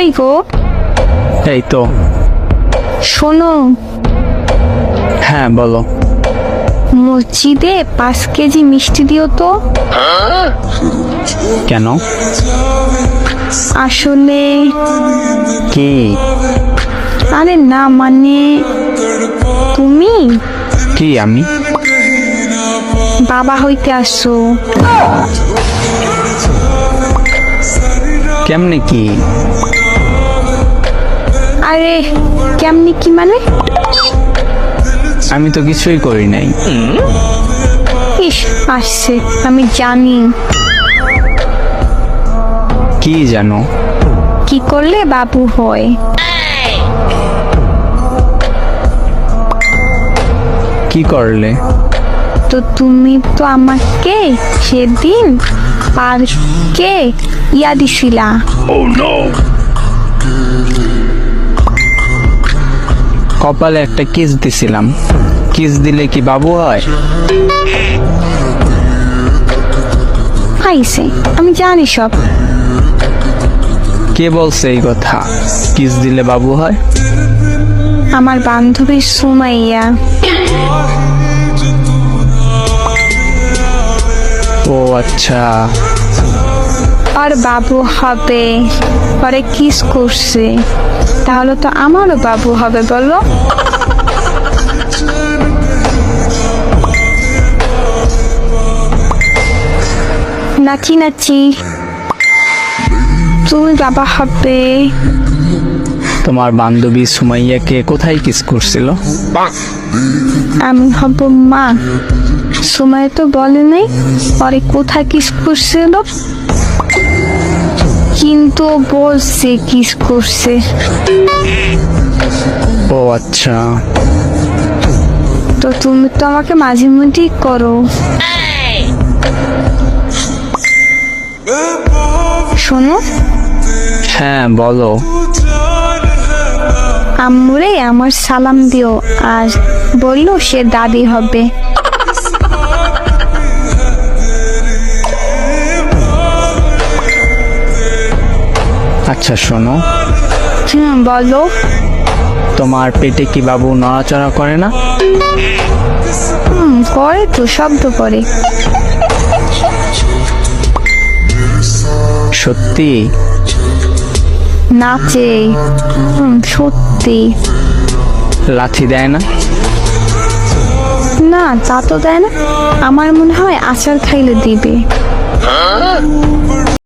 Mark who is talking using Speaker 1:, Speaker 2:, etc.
Speaker 1: কই গো?
Speaker 2: এই তো।
Speaker 1: শোনো,
Speaker 2: হ্যাঁ বলো।
Speaker 1: মসজিদে 5 কেজি মিষ্টি দিও তো।
Speaker 2: কেন?
Speaker 1: আসলে
Speaker 2: কি?
Speaker 1: আরে না মানে তুমি
Speaker 2: কি আমি?
Speaker 1: বাবা হইতে আসো।
Speaker 2: কেমনে কি?
Speaker 1: আরে কেমনি কি মানে?
Speaker 2: আমি তো কিছুই করি নাই।
Speaker 1: ইস, আসছে, আমি জানি
Speaker 2: কি জানো?
Speaker 1: কি করলে বাবু হয়।
Speaker 2: কি করলে?
Speaker 1: তো তুমি তো আমাকে সেদিন পার্কে দিছিলা।
Speaker 2: কপালে একটা কিস দিছিলাম। কিস দিলে কি বাবু হয়?
Speaker 1: আইছে, আমি জানি সব।
Speaker 2: কে বলছে এই কথা? কিস দিলে বাবু হয়?
Speaker 1: আমার বান্ধবী সুমাইয়া।
Speaker 2: ও আচ্ছা।
Speaker 1: আর বাবু হবে, পরে কিস করছে, তাহলে তো আমারও বাবু হবে বলো। নাচি নাচি, তুমি বাবা হবে।
Speaker 2: তোমার বান্ধবী সুমাইয়াকে কোথায় কিস করছিল?
Speaker 1: আমি হব মা। সুমাইয়া তো বলে নাই পরে কোথায় কিস করছিল, কিন্তু বলছে কিস করছে।
Speaker 2: ও আচ্ছা।
Speaker 1: তো তুমি তো আমাকে মাঝে মধ্যেই করো। শোনো,
Speaker 2: হ্যাঁ বলো।
Speaker 1: আম্মুরে আমার সালাম দিও, আর বললো সে দাদি হবে।
Speaker 2: আচ্ছা শোনো,
Speaker 1: বলো।
Speaker 2: তোমার পেটে কি বাবু নড়াচড়া করে না?
Speaker 1: করে তো, শব্দ করে।
Speaker 2: সত্যি?
Speaker 1: নাচে। সত্যি।
Speaker 2: লাথি দেয় না?
Speaker 1: না, তা তো দেয় না। আমার মনে হয় আচার খাইলে দিবে।